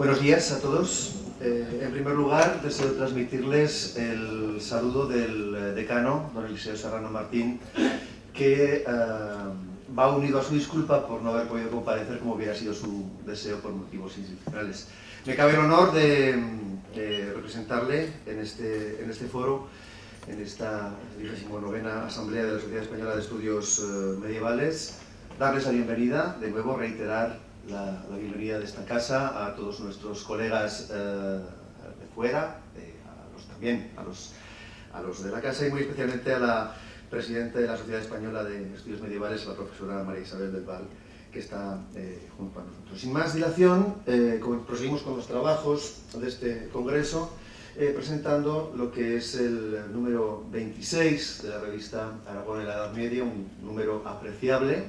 Buenos días a todos. En primer lugar, deseo transmitirles el saludo del decano, don Eliseo Serrano Martín, que va unido a su disculpa por no haber podido comparecer como hubiera sido su deseo por motivos institucionales. Me cabe el honor de representarle en este foro, en esta 29ª Asamblea de la Sociedad Española de Estudios Medievales, darles la bienvenida, de nuevo reiterar la bienvenida de esta casa a todos nuestros colegas de fuera, también a los de la casa y muy especialmente a la presidenta de la Sociedad Española de Estudios Medievales, la profesora María Isabel del Val, que está junto a nosotros. Sin más dilación, proseguimos con los trabajos de este congreso, presentando lo que es el número 26 de la revista Aragón en la Edad Media, un número apreciable,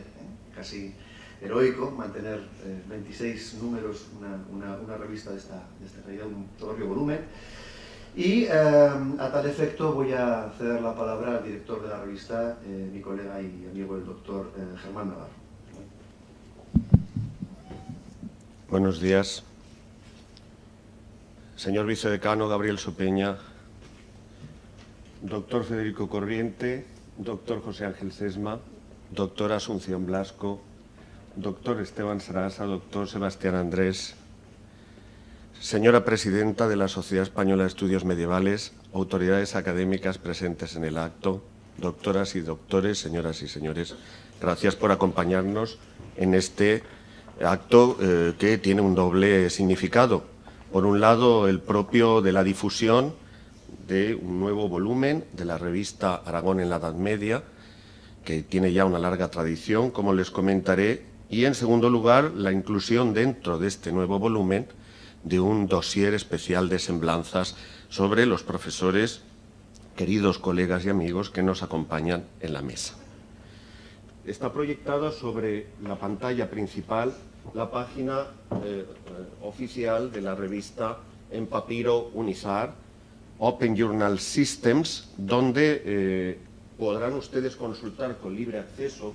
casi heroico, mantener 26 números, una revista de esta calidad, un propio volumen. Y a tal efecto voy a ceder la palabra al director de la revista, mi colega y amigo el doctor Germán Navarro. Buenos días. Señor vicedecano Gabriel Sopeña, doctor Federico Corriente, doctor José Ángel Sesma, doctora Asunción Blasco, doctor Esteban Sarasa, doctor Sebastián Andrés, señora presidenta de la Sociedad Española de Estudios Medievales, autoridades académicas presentes en el acto, doctoras y doctores, señoras y señores, gracias por acompañarnos en este acto que tiene un doble significado. Por un lado, el propio de la difusión de un nuevo volumen de la revista Aragón en la Edad Media, que tiene ya una larga tradición, como les comentaré, y en segundo lugar, la inclusión dentro de este nuevo volumen de un dossier especial de semblanzas sobre los profesores, queridos colegas y amigos que nos acompañan en la mesa. Está proyectada sobre la pantalla principal la página oficial de la revista en papiro Unizar, Open Journal Systems, donde podrán ustedes consultar con libre acceso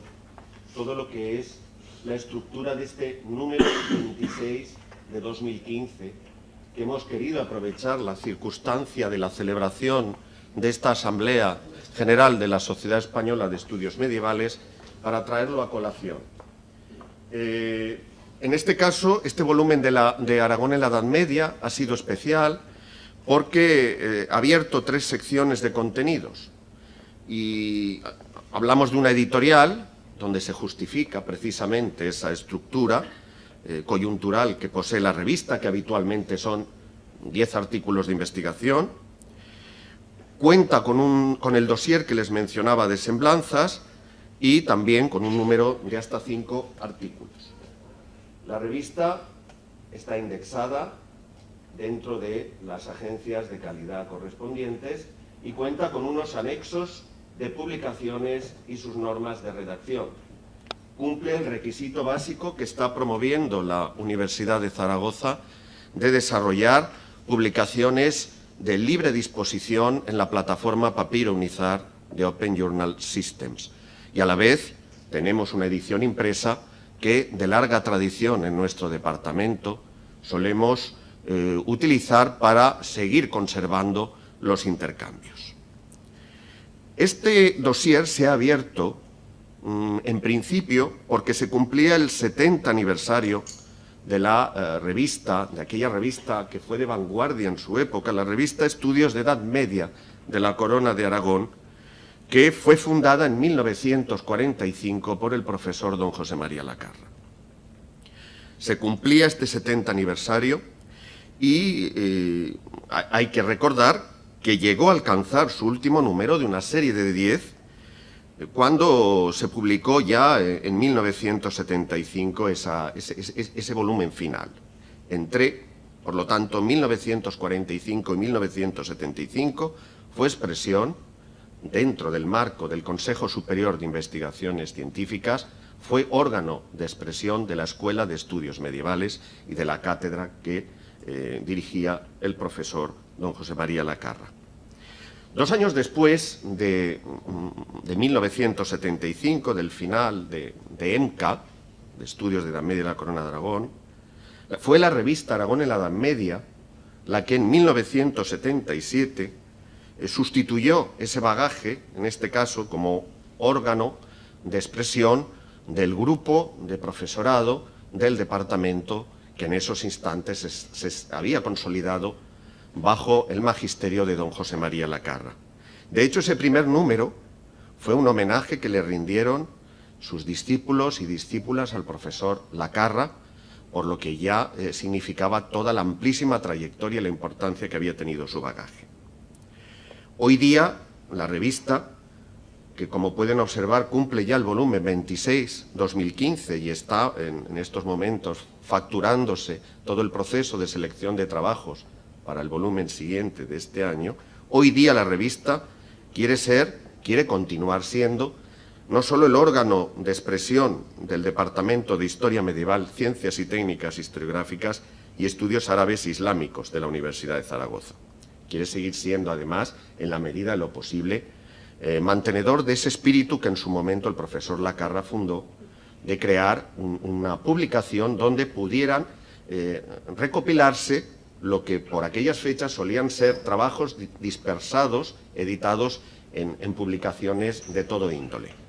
todo lo que es la estructura de este número 26 de 2015, que hemos querido aprovechar la circunstancia de la celebración de esta Asamblea General de la Sociedad Española de Estudios Medievales para traerlo a colación. En este caso, este volumen de Aragón en la Edad Media ha sido especial porque ha abierto 3 secciones de contenidos y hablamos de una editorial donde se justifica precisamente esa estructura coyuntural que posee la revista, que habitualmente son 10 artículos de investigación. Cuenta con el dossier que les mencionaba de semblanzas y también con un número de hasta 5 artículos. La revista está indexada dentro de las agencias de calidad correspondientes y cuenta con unos anexos de publicaciones y sus normas de redacción. Cumple el requisito básico que está promoviendo la Universidad de Zaragoza de desarrollar publicaciones de libre disposición en la plataforma Papiro Unizar de Open Journal Systems. Y a la vez tenemos una edición impresa que, de larga tradición en nuestro departamento, solemos utilizar para seguir conservando los intercambios. Este dossier se ha abierto, en principio, porque se cumplía el 70 aniversario de la revista, de aquella revista que fue de vanguardia en su época, la revista Estudios de Edad Media de la Corona de Aragón, que fue fundada en 1945 por el profesor don José María Lacarra. Se cumplía este 70 aniversario y hay que recordar que llegó a alcanzar su último número de una serie de 10 cuando se publicó ya en 1975 ese volumen final. Por lo tanto, 1945 y 1975 fue expresión, dentro del marco del Consejo Superior de Investigaciones Científicas, fue órgano de expresión de la Escuela de Estudios Medievales y de la cátedra que dirigía el profesor don José María Lacarra. 2 años después de 1975, del final de EMCA, de Estudios de Edad Media de la Corona de Aragón, Fue la revista Aragón en la Edad Media la que en 1977 sustituyó ese bagaje, en este caso como órgano de expresión del grupo de profesorado del departamento que en esos instantes se había consolidado bajo el magisterio de don José María Lacarra. De hecho, ese primer número fue un homenaje que le rindieron sus discípulos y discípulas al profesor Lacarra, por lo que ya significaba toda la amplísima trayectoria y la importancia que había tenido su bagaje. Hoy día, la revista, que como pueden observar cumple ya el volumen 26-2015 y está en estos momentos facturándose todo el proceso de selección de trabajos para el volumen siguiente de este año, hoy día la revista quiere continuar siendo no solo el órgano de expresión del Departamento de Historia Medieval, Ciencias y Técnicas Historiográficas y Estudios Árabes e Islámicos de la Universidad de Zaragoza. Quiere seguir siendo, además, en la medida de lo posible, mantenedor de ese espíritu que en su momento el profesor Lacarra fundó, de crear una publicación donde pudieran recopilarse lo que por aquellas fechas solían ser trabajos dispersados, editados en publicaciones de todo índole.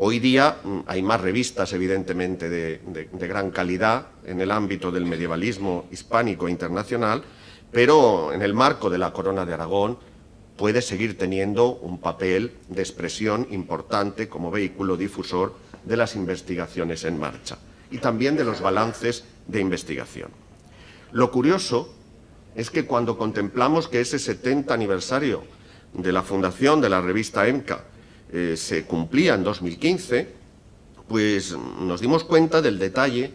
Hoy día hay más revistas, evidentemente, de gran calidad en el ámbito del medievalismo hispánico e internacional, pero en el marco de la Corona de Aragón puede seguir teniendo un papel de expresión importante como vehículo difusor de las investigaciones en marcha y también de los balances de investigación. Lo curioso es que cuando contemplamos que ese 70 aniversario de la fundación de la revista EMCA se cumplía en 2015, pues nos dimos cuenta del detalle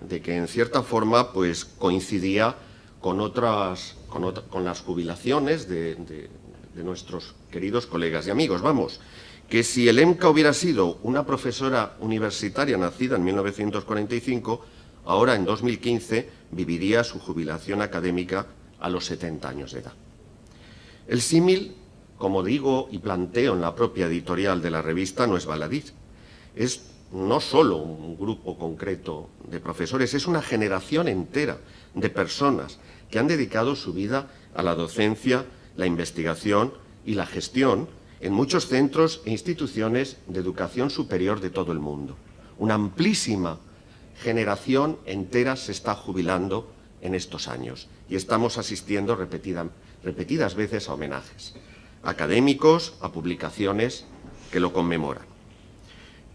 de que en cierta forma pues coincidía con las jubilaciones de nuestros queridos colegas y amigos. Vamos, que si el EMCA hubiera sido una profesora universitaria nacida en 1945, ahora en 2015 viviría su jubilación académica a los 70 años de edad. El símil, como digo y planteo en la propia editorial de la revista, no es baladí. Es no solo un grupo concreto de profesores, es una generación entera de personas que han dedicado su vida a la docencia, la investigación y la gestión en muchos centros e instituciones de educación superior de todo el mundo. Una amplísima generación entera se está jubilando en estos años y estamos asistiendo repetidas veces a homenajes académicos, a publicaciones que lo conmemoran.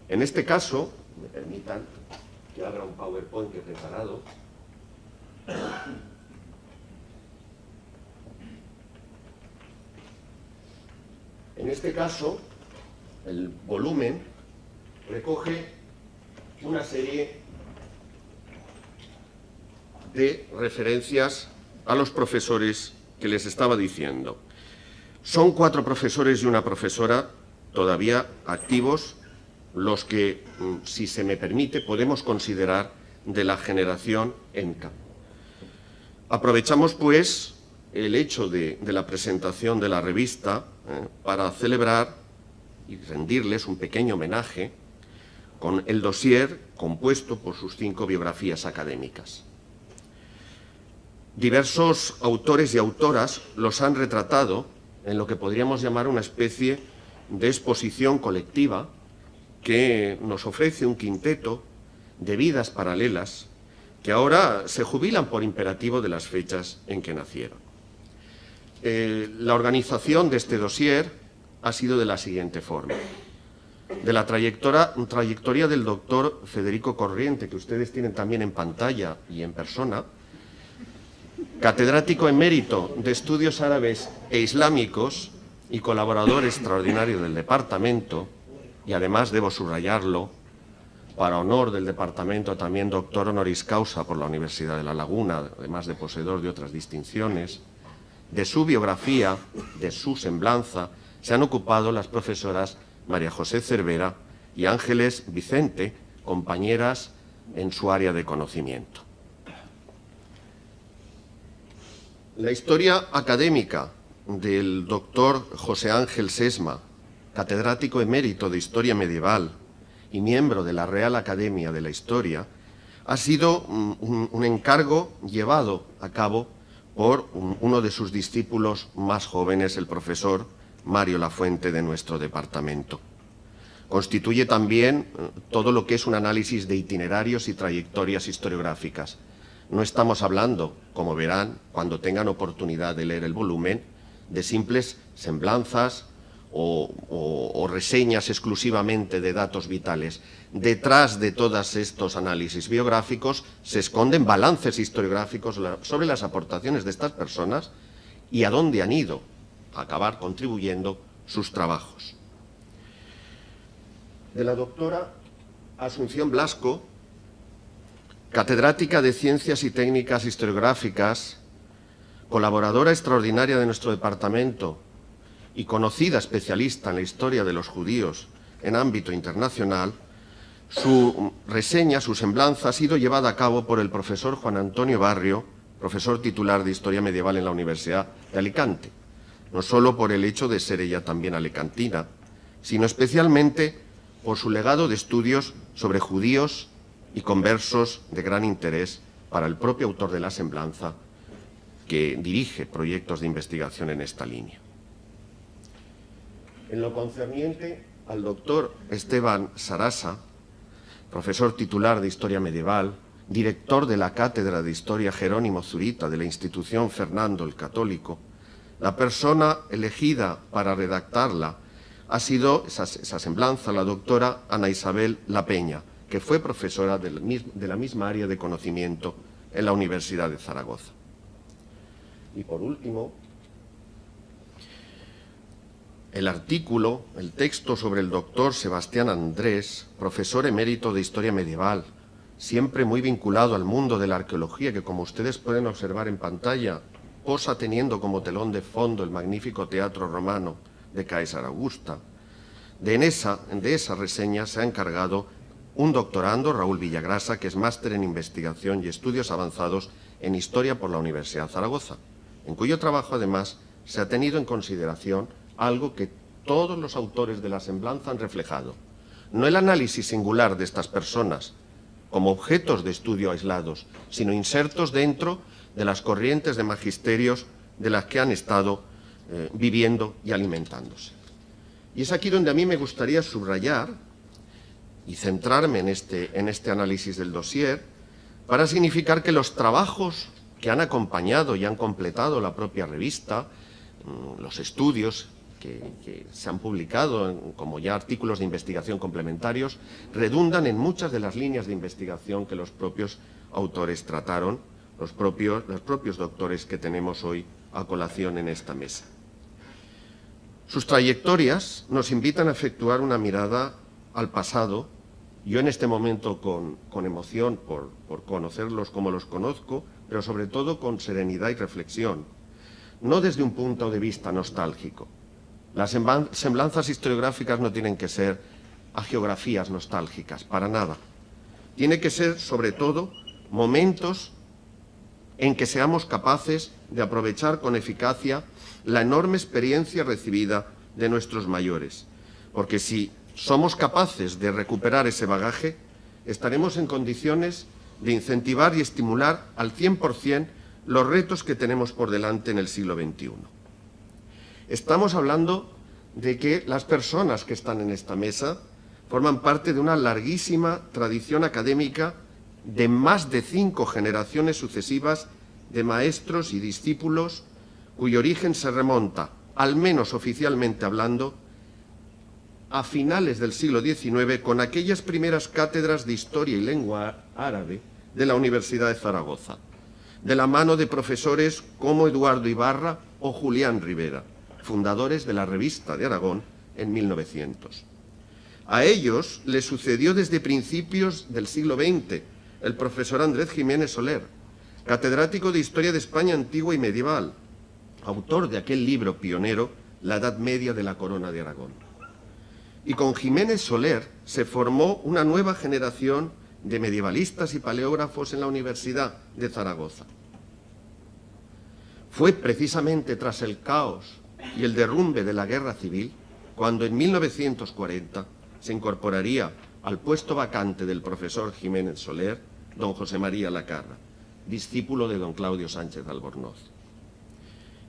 En este caso, me permitan que abra un PowerPoint que he preparado. En este caso, el volumen recoge una serie de referencias a los profesores que les estaba diciendo. Son 4 profesores y una profesora todavía activos, los que, si se me permite, podemos considerar de la generación EMCA. Aprovechamos, pues, el hecho de la presentación de la revista para celebrar y rendirles un pequeño homenaje con el dossier compuesto por sus 5 biografías académicas. Diversos autores y autoras los han retratado en lo que podríamos llamar una especie de exposición colectiva que nos ofrece un quinteto de vidas paralelas que ahora se jubilan por imperativo de las fechas en que nacieron. La organización de este dossier ha sido de la siguiente forma. De la trayectoria del doctor Federico Corriente, que ustedes tienen también en pantalla y en persona, catedrático emérito de Estudios Árabes e Islámicos y colaborador extraordinario del departamento, y además debo subrayarlo, para honor del departamento, también doctor honoris causa por la Universidad de La Laguna, además de poseedor de otras distinciones. De su biografía, de su semblanza, se han ocupado las profesoras María José Cervera y Ángeles Vicente, compañeras en su área de conocimiento. La historia académica del doctor José Ángel Sesma, catedrático emérito de Historia Medieval y miembro de la Real Academia de la Historia, ha sido un encargo llevado a cabo por uno de sus discípulos más jóvenes, el profesor Mario Lafuente, de nuestro departamento. Constituye también todo lo que es un análisis de itinerarios y trayectorias historiográficas. No estamos hablando, como verán, cuando tengan oportunidad de leer el volumen, de simples semblanzas o reseñas exclusivamente de datos vitales. Detrás de todos estos análisis biográficos se esconden balances historiográficos sobre las aportaciones de estas personas y a dónde han ido a acabar contribuyendo sus trabajos. De la doctora Asunción Blasco, catedrática de Ciencias y Técnicas Historiográficas, colaboradora extraordinaria de nuestro departamento y conocida especialista en la historia de los judíos en ámbito internacional, su reseña, su semblanza, ha sido llevada a cabo por el profesor Juan Antonio Barrio, profesor titular de Historia Medieval en la Universidad de Alicante, no solo por el hecho de ser ella también alicantina, sino especialmente por su legado de estudios sobre judíos y conversos de gran interés para el propio autor de la semblanza, que dirige proyectos de investigación en esta línea. En lo concerniente al doctor Esteban Sarasa, profesor titular de Historia Medieval, director de la Cátedra de Historia Jerónimo Zurita de la institución Fernando el Católico, la persona elegida para redactarla ha sido esa semblanza la doctora Ana Isabel La Peña, que fue profesora de la misma área de conocimiento en la Universidad de Zaragoza. Y por último, el artículo, el texto sobre el doctor Sebastián Andrés, profesor emérito de Historia Medieval, siempre muy vinculado al mundo de la arqueología, que como ustedes pueden observar en pantalla, posa teniendo como telón de fondo el magnífico teatro romano de Caesar Augusta. De esa reseña se ha encargado un doctorando, Raúl Villagrasa, que es máster en investigación y estudios avanzados en Historia por la Universidad de Zaragoza, en cuyo trabajo además se ha tenido en consideración algo que todos los autores de la semblanza han reflejado: no el análisis singular de estas personas como objetos de estudio aislados, sino insertos dentro de las corrientes de magisterios de las que han estado viviendo y alimentándose. Y es aquí donde a mí me gustaría subrayar y centrarme en este análisis del dossier para significar que los trabajos que han acompañado y han completado la propia revista, los estudios que se han publicado como ya artículos de investigación complementarios, redundan en muchas de las líneas de investigación que los propios autores trataron, los propios doctores que tenemos hoy a colación en esta mesa. Sus trayectorias nos invitan a efectuar una mirada al pasado, yo en este momento con emoción por conocerlos como los conozco, pero sobre todo con serenidad y reflexión, no desde un punto de vista nostálgico. Las semblanzas historiográficas no tienen que ser hagiografías nostálgicas, para nada. Tiene que ser, sobre todo, momentos en que seamos capaces de aprovechar con eficacia la enorme experiencia recibida de nuestros mayores, porque si somos capaces de recuperar ese bagaje, estaremos en condiciones de incentivar y estimular al 100% los retos que tenemos por delante en el siglo XXI. Estamos hablando de que las personas que están en esta mesa forman parte de una larguísima tradición académica de más de 5 generaciones sucesivas de maestros y discípulos cuyo origen se remonta, al menos oficialmente hablando, a finales del siglo XIX con aquellas primeras cátedras de Historia y Lengua Árabe de la Universidad de Zaragoza, de la mano de profesores como Eduardo Ibarra o Julián Rivera, fundadores de la Revista de Aragón en 1900. A ellos les sucedió desde principios del siglo XX el profesor Andrés Jiménez Soler, catedrático de Historia de España Antigua y Medieval, autor de aquel libro pionero, La Edad Media de la Corona de Aragón. Y con Jiménez Soler se formó una nueva generación de medievalistas y paleógrafos en la Universidad de Zaragoza. Fue precisamente tras el caos y el derrumbe de la Guerra Civil cuando en 1940 se incorporaría al puesto vacante del profesor Jiménez Soler don José María Lacarra, discípulo de don Claudio Sánchez Albornoz.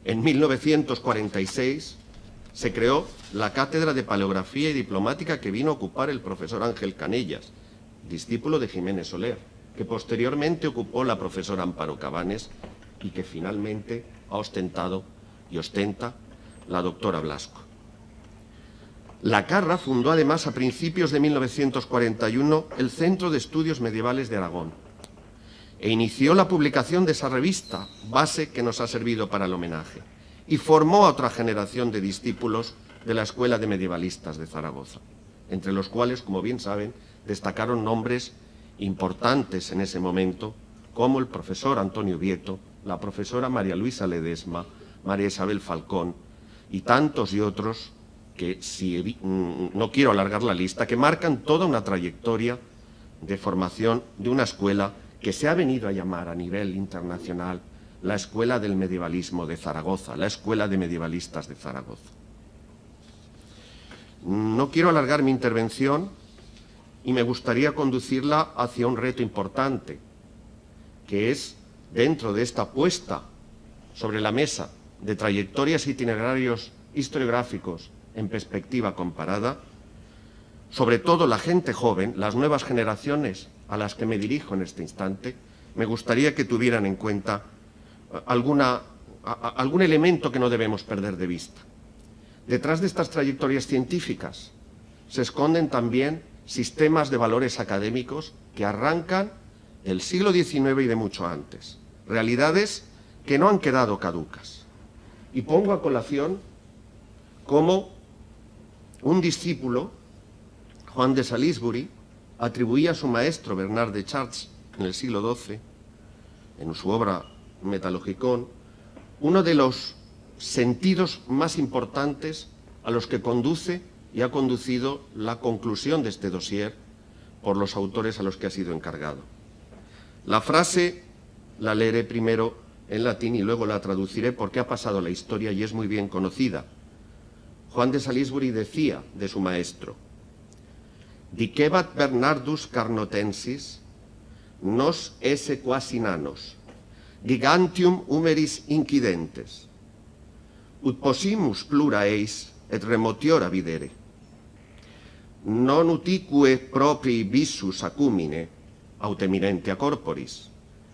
En 1946 se creó la Cátedra de Paleografía y Diplomática que vino a ocupar el profesor Ángel Canellas, discípulo de Jiménez Soler, que posteriormente ocupó la profesora Amparo Cabanes y que finalmente ha ostentado y ostenta la doctora Blasco. Lacarra fundó además a principios de 1941 el Centro de Estudios Medievales de Aragón e inició la publicación de esa revista, base que nos ha servido para el homenaje, y formó a otra generación de discípulos de la Escuela de Medievalistas de Zaragoza, entre los cuales, como bien saben, destacaron nombres importantes en ese momento, como el profesor Antonio Vieto, la profesora María Luisa Ledesma, María Isabel Falcón y tantos y otros que, si no quiero alargar la lista, que marcan toda una trayectoria de formación de una escuela que se ha venido a llamar a nivel internacional la Escuela del Medievalismo de Zaragoza, la Escuela de Medievalistas de Zaragoza. No quiero alargar mi intervención y me gustaría conducirla hacia un reto importante, que es, dentro de esta puesta sobre la mesa de trayectorias e itinerarios historiográficos en perspectiva comparada, sobre todo la gente joven, las nuevas generaciones a las que me dirijo en este instante, me gustaría que tuvieran en cuenta algún elemento que no debemos perder de vista. Detrás de estas trayectorias científicas se esconden también sistemas de valores académicos que arrancan del siglo XIX y de mucho antes, realidades que no han quedado caducas. Y pongo a colación cómo un discípulo, Juan de Salisbury, atribuía a su maestro Bernard de Chartres en el siglo XII, en su obra Metalogicón, uno de los sentidos más importantes a los que conduce y ha conducido la conclusión de este dossier por los autores a los que ha sido encargado. La frase la leeré primero en latín y luego la traduciré porque ha pasado la historia y es muy bien conocida. Juan de Salisbury decía de su maestro: Dicebat Bernardus Carnotensis, nos esse quasi nanos, gigantium humeris incidentes, ut possimus plura eis et remotiora videre. Non utique proprii visus acumine, aut eminentia corporis,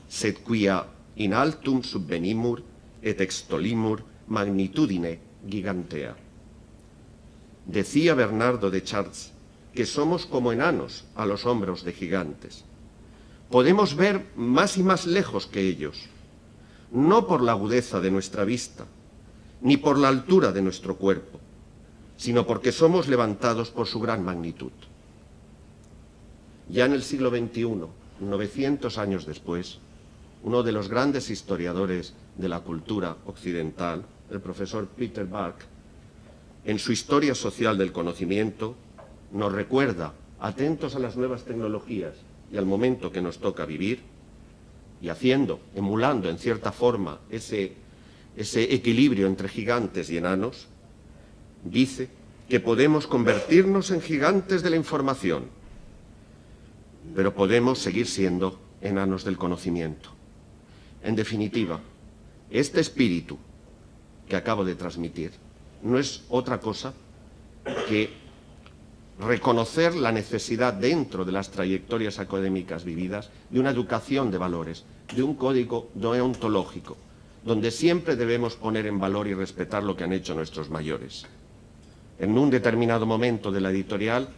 sed quia in altum subvenimur et extolimur magnitudine gigantea. Decía Bernardo de Chartres que somos como enanos a los hombros de gigantes. Podemos ver más y más lejos que ellos, no por la agudeza de nuestra vista, ni por la altura de nuestro cuerpo, sino porque somos levantados por su gran magnitud. Ya en el siglo XXI, 900 años después, uno de los grandes historiadores de la cultura occidental, el profesor Peter Bark, en su Historia Social del Conocimiento, nos recuerda, atentos a las nuevas tecnologías y al momento que nos toca vivir, y emulando en cierta forma ese equilibrio entre gigantes y enanos, dice que podemos convertirnos en gigantes de la información, pero podemos seguir siendo enanos del conocimiento. En definitiva, este espíritu que acabo de transmitir no es otra cosa que reconocer la necesidad dentro de las trayectorias académicas vividas de una educación de valores, de un código deontológico, donde siempre debemos poner en valor y respetar lo que han hecho nuestros mayores. En un determinado momento de la editorial,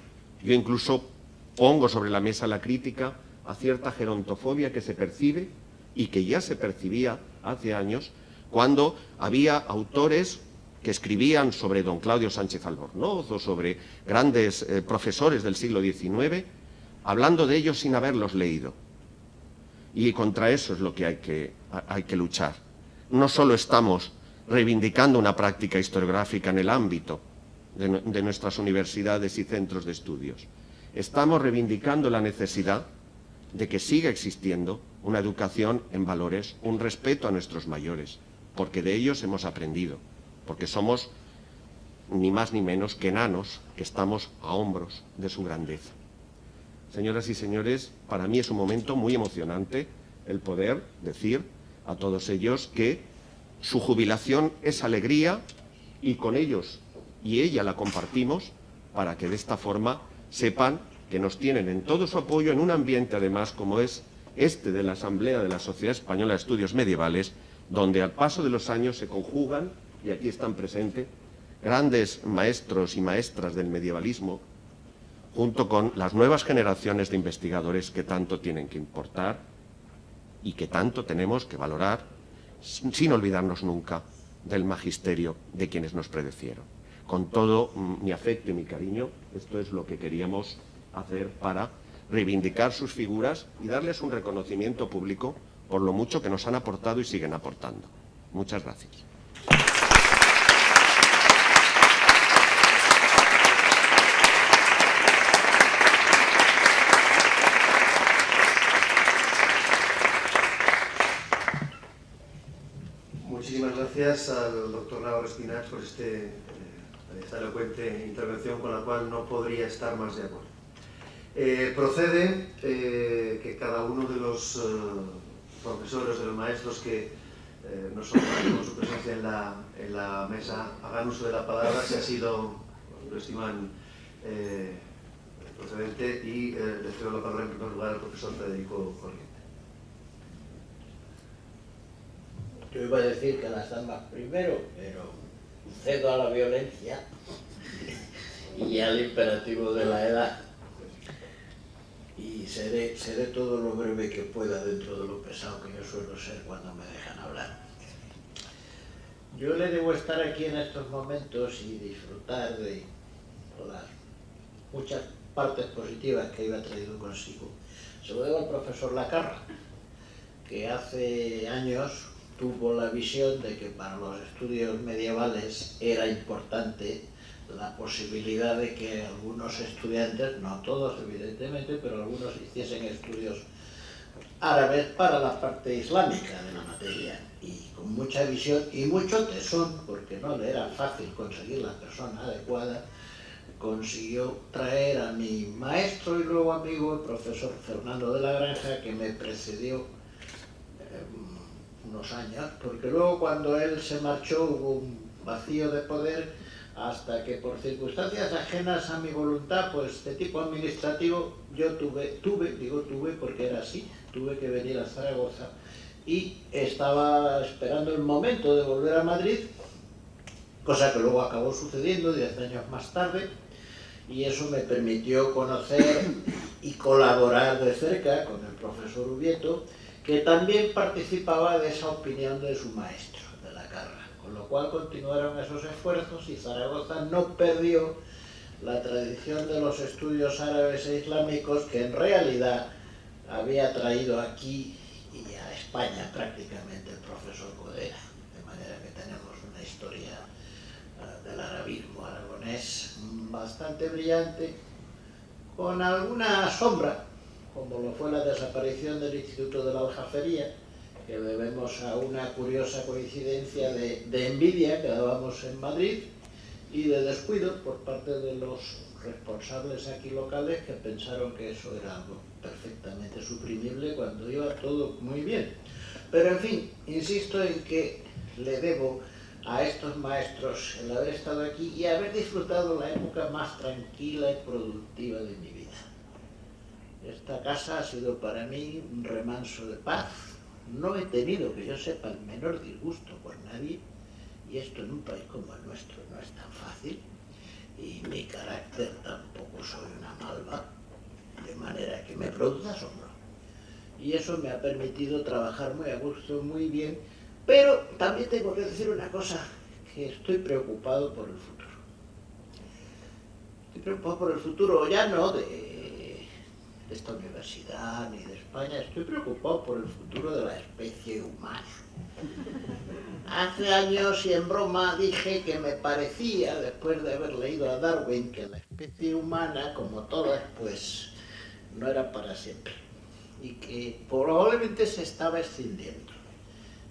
yo incluso pongo sobre la mesa la crítica a cierta gerontofobia que se percibe y que ya se percibía hace años cuando había autores que escribían sobre don Claudio Sánchez Albornoz o sobre grandes profesores del siglo XIX, hablando de ellos sin haberlos leído. Y contra eso es lo que hay que luchar. No solo estamos reivindicando una práctica historiográfica en el ámbito de nuestras universidades y centros de estudios, estamos reivindicando la necesidad de que siga existiendo una educación en valores, un respeto a nuestros mayores, porque de ellos hemos aprendido, porque somos ni más ni menos que enanos que estamos a hombros de su grandeza. Señoras y señores, para mí es un momento muy emocionante el poder decir a todos ellos que su jubilación es alegría y con ellos y ella la compartimos para que de esta forma sepan que nos tienen en todo su apoyo en un ambiente, además, como es este de la Asamblea de la Sociedad Española de Estudios Medievales, donde al paso de los años se conjugan, y aquí están presentes, grandes maestros y maestras del medievalismo, junto con las nuevas generaciones de investigadores que tanto tienen que importar y que tanto tenemos que valorar, sin olvidarnos nunca del magisterio de quienes nos predecieron. Con todo mi afecto y mi cariño, esto es lo que queríamos hacer para reivindicar sus figuras y darles un reconocimiento público por lo mucho que nos han aportado y siguen aportando. Muchas gracias. Muchísimas gracias al doctor Navarro Espinach por esta elocuente intervención con la cual no podría estar más de acuerdo. Procede que cada uno de los profesores, de los maestros que nos honran con su presencia en la mesa hagan uso de la palabra, si ha sido, lo estiman procedente, y le cedo la palabra en primer lugar al profesor Federico Corriente. Yo iba a decir que las damas primero, pero cedo a la violencia y al imperativo de la edad. Y seré todo lo breve que pueda dentro de lo pesado que yo suelo ser cuando me dejan hablar. Yo le debo estar aquí en estos momentos y disfrutar de las muchas partes positivas que iba traído consigo. Se lo debo al profesor Lacarra, que hace años tuvo la visión de que para los estudios medievales era importante la posibilidad de que algunos estudiantes, no todos evidentemente, pero algunos hiciesen estudios árabes para la parte islámica de la materia, y con mucha visión y mucho tesón, porque no le era fácil conseguir la persona adecuada, consiguió traer a mi maestro y luego amigo, el profesor Fernando de la Granja, que me precedió unos años, porque luego cuando él se marchó hubo un vacío de poder, hasta que por circunstancias ajenas a mi voluntad, pues de tipo administrativo, yo tuve porque era así, tuve que venir a Zaragoza y estaba esperando el momento de volver a Madrid, cosa que luego acabó sucediendo 10 años más tarde, y eso me permitió conocer y colaborar de cerca con el profesor Ubieto, que también participaba de esa opinión de su maestro, de Lacarra, con lo cual continuaron esos esfuerzos y Zaragoza no perdió la tradición de los estudios árabes e islámicos que en realidad había traído aquí y a España prácticamente el profesor Codera, de manera que tenemos una historia del arabismo aragonés bastante brillante, con alguna sombra, como lo fue la desaparición del Instituto de la Aljafería, que debemos a una curiosa coincidencia de envidia que dábamos en Madrid y de descuido por parte de los responsables aquí locales, que pensaron que eso era algo perfectamente suprimible cuando iba todo muy bien. Pero en fin, insisto en que le debo a estos maestros el haber estado aquí y haber disfrutado la época más tranquila y productiva de mi vida. Esta casa ha sido para mí un remanso de paz. No he tenido, que yo sepa, el menor disgusto por nadie, y esto en un país como el nuestro no es tan fácil, y mi carácter tampoco soy una malva, de manera que me produce asombro. Y eso me ha permitido trabajar muy a gusto, muy bien, pero también tengo que decir una cosa, que estoy preocupado por el futuro. Estoy preocupado por el futuro, ya no de esta universidad ni de España, estoy preocupado por el futuro de la especie humana. Hace años y en broma dije que me parecía, después de haber leído a Darwin, que la especie humana, como todas, pues no era para siempre, y que probablemente se estaba extinguiendo,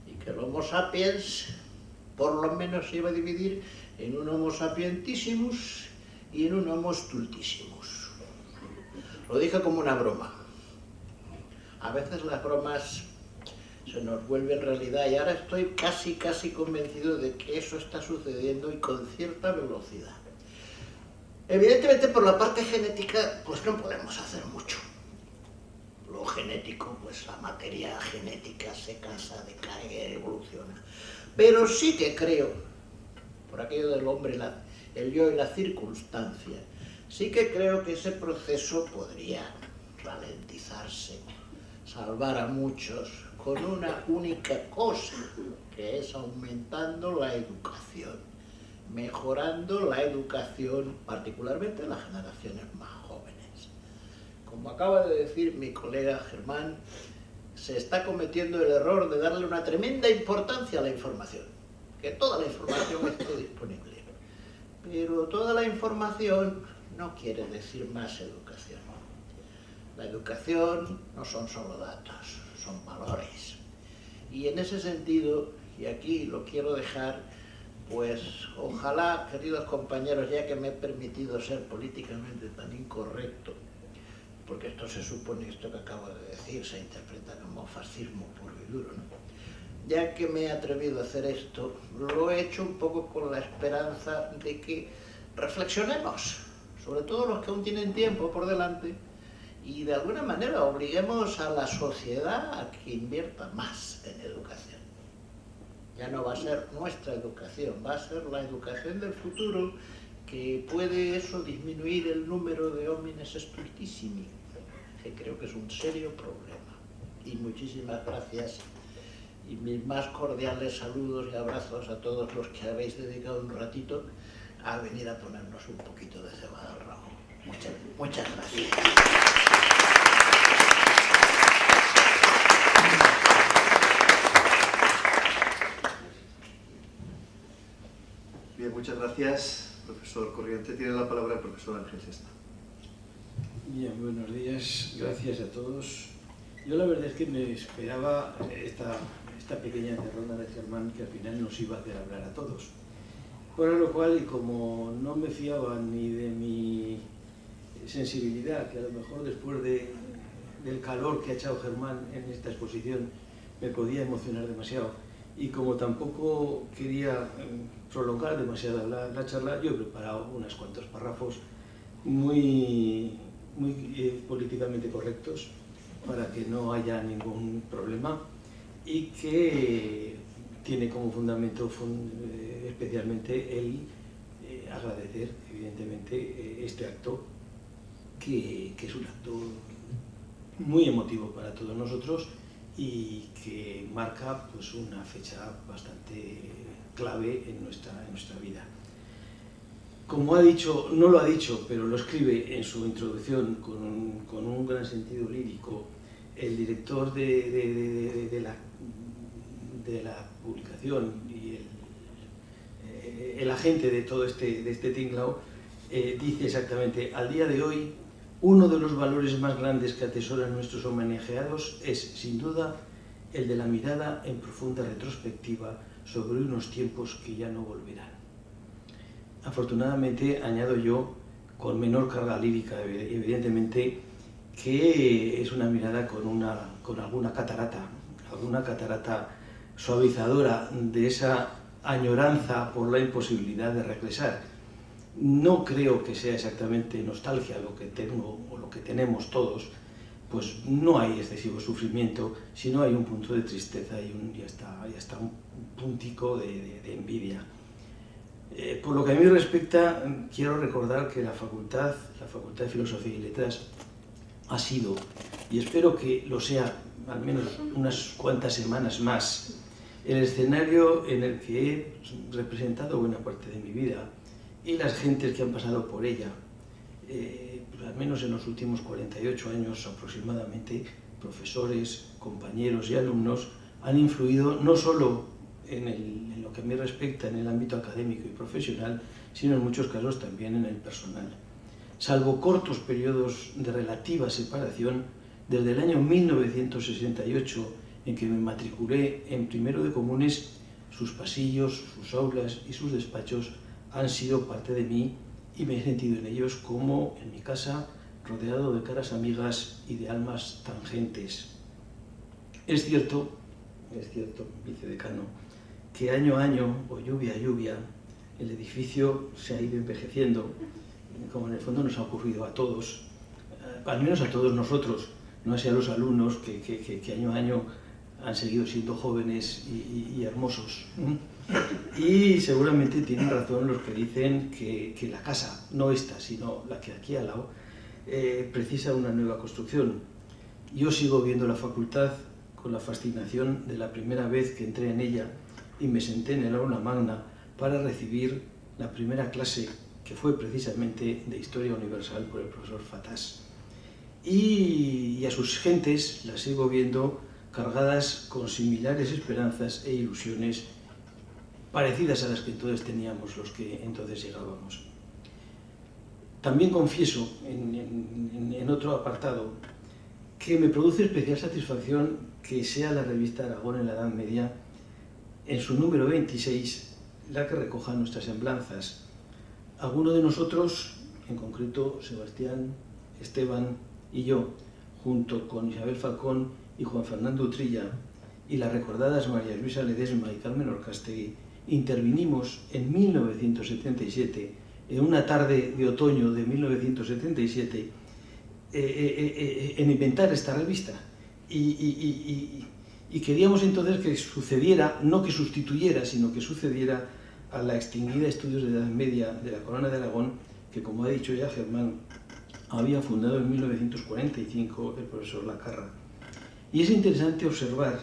y que el Homo sapiens por lo menos se iba a dividir en un Homo sapientissimus y en un Homo stultissimus. Lo dije como una broma. A veces las bromas se nos vuelven realidad y ahora estoy casi convencido de que eso está sucediendo y con cierta velocidad. Evidentemente por la parte genética pues no podemos hacer mucho. Lo genético, pues la materia genética se cansa, decae, evoluciona. Pero sí que creo, por aquello del hombre, el yo y la circunstancia, sí que creo que ese proceso podría ralentizarse, salvar a muchos, con una única cosa, que es aumentando la educación, mejorando la educación, particularmente en las generaciones más jóvenes. Como acaba de decir mi colega Germán, se está cometiendo el error de darle una tremenda importancia a la información, que toda la información esté disponible. Pero toda la información no quiere decir más educación. La educación no son solo datos, son valores. Y en ese sentido, y aquí lo quiero dejar, pues ojalá, queridos compañeros, ya que me he permitido ser políticamente tan incorrecto, porque esto se supone, esto que acabo de decir, se interpreta como fascismo puro y duro, ¿no? Ya que me he atrevido a hacer esto, lo he hecho un poco con la esperanza de que reflexionemos, sobre todo los que aún tienen tiempo por delante, y de alguna manera obliguemos a la sociedad a que invierta más en educación. Ya no va a ser nuestra educación, va a ser la educación del futuro, que puede eso disminuir el número de homines stultissimi, que creo que es un serio problema. Y muchísimas gracias y mis más cordiales saludos y abrazos a todos los que habéis dedicado un ratito a venir a ponernos un poquito de cebada al rabo. Muchas gracias. Bien, muchas gracias, profesor Corriente. Tiene la palabra el profesor Ángel Sesma. Bien, buenos días, gracias a todos. Yo la verdad es que me esperaba esta pequeña ronda de Germán, que al final nos iba a hacer hablar a todos. Por lo cual, y como no me fiaba ni de mi sensibilidad, que a lo mejor después del calor que ha echado Germán en esta exposición me podía emocionar demasiado, y como tampoco quería prolongar demasiado la charla, yo he preparado unos cuantos párrafos muy políticamente correctos para que no haya ningún problema, y que tiene como fundamento especialmente el agradecer evidentemente este acto, que es un acto muy emotivo para todos nosotros y que marca pues una fecha bastante clave en nuestra vida. Como ha dicho, no lo ha dicho, pero lo escribe en su introducción con un gran sentido lírico el director de la publicación y el agente de todo este tinglao, dice exactamente: al día de hoy, uno de los valores más grandes que atesoran nuestros homenajeados es, sin duda, el de la mirada en profunda retrospectiva sobre unos tiempos que ya no volverán. Afortunadamente, añado yo, con menor carga lírica, evidentemente, que es una mirada con alguna catarata suavizadora de esa añoranza por la imposibilidad de regresar. No creo que sea exactamente nostalgia lo que tengo o lo que tenemos todos, pues no hay excesivo sufrimiento, sino hay un punto de tristeza y hasta un puntico de envidia. Por lo que a mí respecta, quiero recordar que la Facultad de Filosofía y Letras ha sido, y espero que lo sea al menos unas cuantas semanas más, el escenario en el que he representado buena parte de mi vida, y las gentes que han pasado por ella, al menos en los últimos 48 años aproximadamente, profesores, compañeros y alumnos, han influido no solo en lo que a mí respecta en el ámbito académico y profesional, sino en muchos casos también en el personal. Salvo cortos periodos de relativa separación, desde el año 1968, en que me matriculé en primero de comunes, sus pasillos, sus aulas y sus despachos han sido parte de mí, y me he sentido en ellos como en mi casa, rodeado de caras amigas y de almas tangentes. Es cierto, vicedecano, que año a año, o lluvia a lluvia, el edificio se ha ido envejeciendo, como en el fondo nos ha ocurrido a todos, al menos a todos nosotros, no así a los alumnos que año a año han seguido siendo jóvenes y hermosos. Y seguramente tienen razón los que dicen que la casa, no esta, sino la que aquí al lado, precisa una nueva construcción. Yo sigo viendo la facultad con la fascinación de la primera vez que entré en ella y me senté en el aula magna para recibir la primera clase, que fue precisamente de Historia Universal por el profesor Fatás. Y a sus gentes las sigo viendo cargadas con similares esperanzas e ilusiones parecidas a las que entonces teníamos los que entonces llegábamos. También confieso, en otro apartado, que me produce especial satisfacción que sea la revista Aragón en la Edad Media, en su número 26, la que recoja nuestras semblanzas. Alguno de nosotros, en concreto Sebastián, Esteban y yo, junto con Isabel Falcón y Juan Fernando Utrilla, y las recordadas María Luisa Ledesma y Carmen Orcástegui, intervinimos en 1977, en una tarde de otoño de 1977, en inventar esta revista. Y queríamos entonces que sucediera, no que sustituyera, sino que sucediera a la extinguida Estudios de Edad Media de la Corona de Aragón, que, como ha dicho ya Germán, había fundado en 1945 el profesor Lacarra. Y es interesante observar,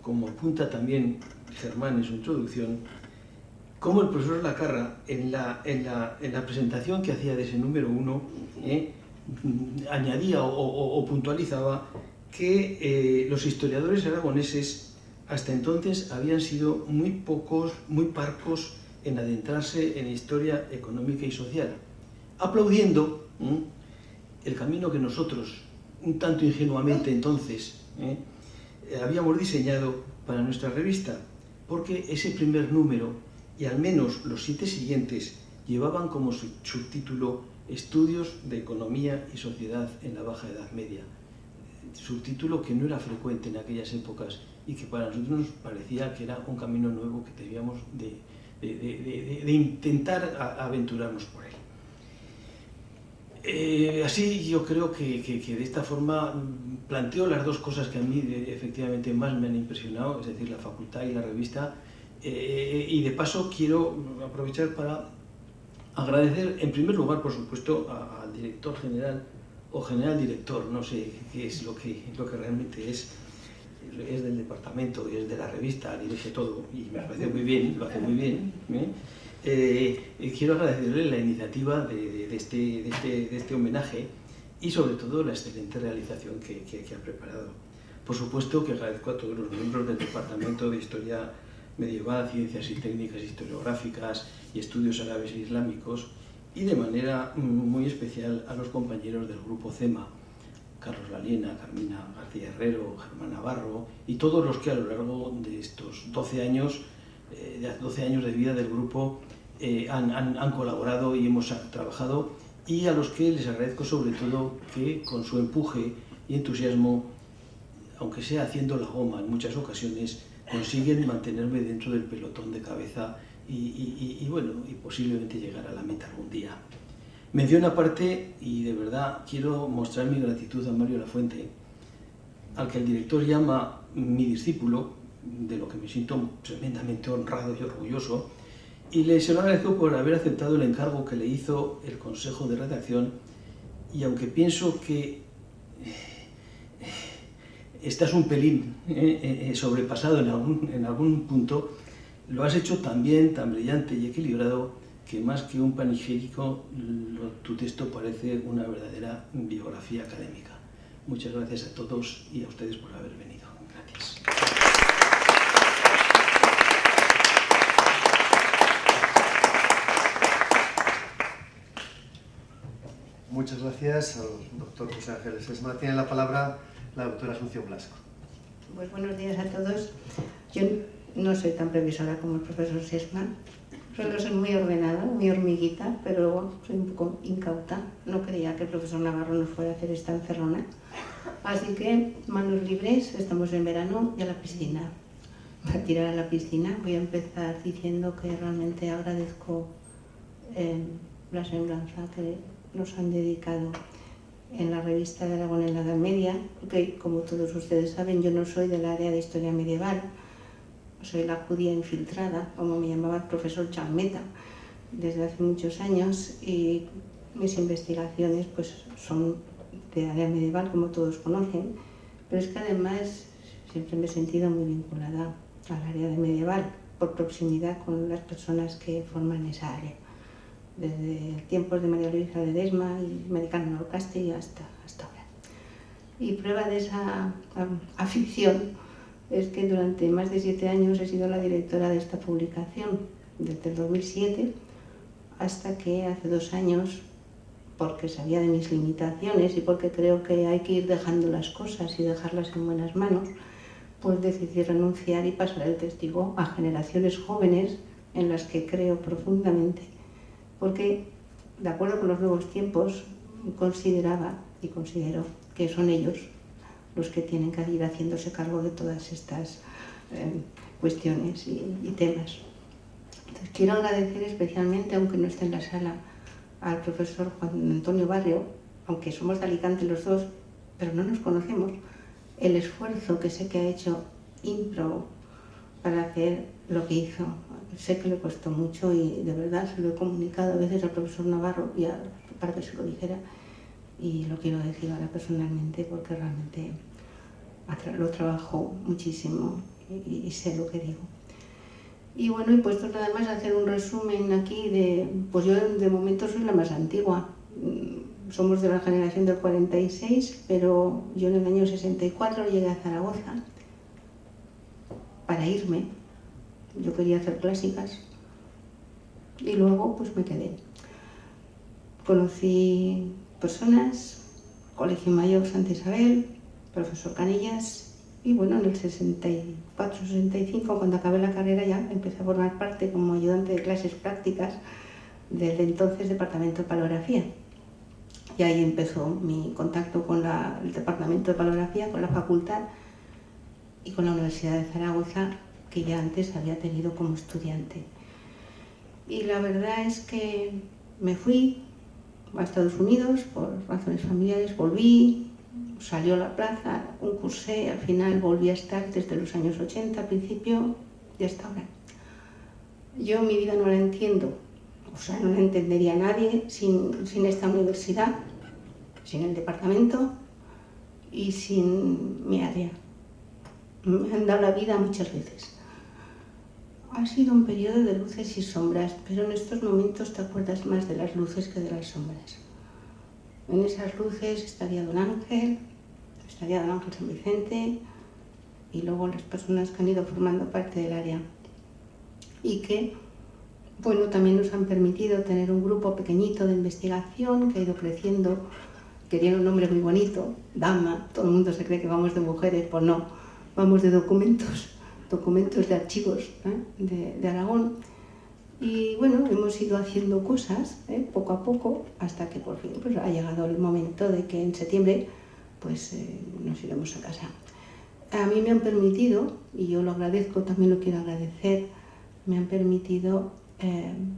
como apunta también Germán en su introducción, cómo el profesor Lacarra, en la presentación que hacía de ese número 1, añadía o puntualizaba que los historiadores aragoneses hasta entonces habían sido muy parcos en adentrarse en historia económica y social, aplaudiendo el camino que nosotros, un tanto ingenuamente entonces, habíamos diseñado para nuestra revista, porque ese primer número, y al menos los 7 siguientes, llevaban como subtítulo Estudios de Economía y Sociedad en la Baja Edad Media, subtítulo que no era frecuente en aquellas épocas y que para nosotros nos parecía que era un camino nuevo que debíamos de intentar aventurarnos por él. Así yo creo que de esta forma planteo las dos cosas que a mí efectivamente más me han impresionado, es decir, la facultad y la revista, y de paso quiero aprovechar para agradecer en primer lugar, por supuesto, al director general o general director, no sé qué es lo que realmente es del departamento y es de la revista, dirige todo y me parece muy bien, lo hace muy bien. Quiero agradecerle la iniciativa de este homenaje y sobre todo la excelente realización que ha preparado. Por supuesto que agradezco a todos los miembros del Departamento de Historia Medieval, Ciencias y Técnicas Historiográficas y Estudios Árabes e Islámicos, y de manera muy especial a los compañeros del grupo CEMA, Carlos Laliena, Carmina García Herrero, Germán Navarro y todos los que a lo largo de estos 12 años de vida del grupo han colaborado y hemos trabajado, y a los que les agradezco sobre todo que con su empuje y entusiasmo, aunque sea haciendo la goma en muchas ocasiones, consiguen mantenerme dentro del pelotón de cabeza y posiblemente llegar a la meta algún día. Mención aparte, y de verdad quiero mostrar mi gratitud a Mario Lafuente, al que el director llama mi discípulo, de lo que me siento tremendamente honrado y orgulloso, y se lo agradezco por haber aceptado el encargo que le hizo el Consejo de Redacción, y aunque pienso que estás un pelín sobrepasado en algún punto, lo has hecho tan bien, tan brillante y equilibrado, que más que un panegírico, tu texto parece una verdadera biografía académica. Muchas gracias a todos y a ustedes por haber venido. Gracias. Muchas gracias al doctor José Ángel Sesma. Tiene la palabra la doctora Asunción Blasco. Pues buenos días a todos. Yo no soy tan previsora como el profesor Sesma, Suelo ser muy ordenada, muy hormiguita, pero luego soy un poco incauta. No creía que el profesor Navarro nos fuera a hacer esta encerrona. Así que, manos libres, estamos en verano y a la piscina. Para tirar a la piscina voy a empezar diciendo que realmente agradezco la semblanza que nos han dedicado en la revista de Aragón en la Edad Media, porque como todos ustedes saben, yo no soy del área de historia medieval, soy la judía infiltrada, como me llamaba el profesor Chameta, desde hace muchos años, y mis investigaciones pues son de área medieval, como todos conocen, pero es que además siempre me he sentido muy vinculada al área de medieval, por proximidad con las personas que forman esa área, desde tiempos de María Luisa Ledesma y Americano Norcaste hasta ahora. Y prueba de esa afición es que durante más de 7 años he sido la directora de esta publicación, desde el 2007 hasta que hace 2 años, porque sabía de mis limitaciones y porque creo que hay que ir dejando las cosas y dejarlas en buenas manos, pues decidí renunciar y pasar el testigo a generaciones jóvenes en las que creo profundamente, porque, de acuerdo con los nuevos tiempos, consideraba y considero que son ellos los que tienen que ir haciéndose cargo de todas estas cuestiones y temas. Entonces, quiero agradecer especialmente, aunque no esté en la sala, al profesor Juan Antonio Barrio, aunque somos de Alicante los dos, pero no nos conocemos, el esfuerzo que sé que ha hecho Impro para hacer lo que hizo. Sé que le costó mucho y de verdad se lo he comunicado a veces al profesor Navarro para que se lo dijera, y lo quiero decir ahora personalmente porque realmente lo trabajo muchísimo y sé lo que digo. Y bueno, y puesto nada más a hacer un resumen aquí pues yo de momento soy la más antigua. Somos de la generación del 46, pero yo en el año 64 llegué a Zaragoza para irme. Yo quería hacer clásicas y luego pues me quedé. Conocí personas, Colegio Mayor Santa Isabel, profesor Canillas, y bueno, en el 64-65, cuando acabé la carrera, ya empecé a formar parte como ayudante de clases prácticas del entonces Departamento de Palografía. Y ahí empezó mi contacto con el Departamento de Palografía, con la facultad y con la Universidad de Zaragoza, que ya antes había tenido como estudiante. Y la verdad es que me fui a Estados Unidos por razones familiares, volví, salió a la plaza, concursé, al final volví a estar desde los años 80 al principio y hasta ahora. Yo mi vida no la entiendo, o sea, no la entendería nadie sin esta universidad, sin el departamento y sin mi área. Me han dado la vida muchas veces. Ha sido un periodo de luces y sombras, pero en estos momentos te acuerdas más de las luces que de las sombras. En esas luces estaría Don Ángel San Vicente y luego las personas que han ido formando parte del área y que, bueno, también nos han permitido tener un grupo pequeñito de investigación que ha ido creciendo, que tiene un nombre muy bonito, Dama. Todo el mundo se cree que vamos de mujeres, pues no, vamos de documentos de archivos de Aragón. Y bueno, hemos ido haciendo cosas poco a poco hasta que por fin pues, ha llegado el momento de que en septiembre pues, nos iremos a casa. A mí me han permitido, y yo lo agradezco, también lo quiero agradecer, me han permitido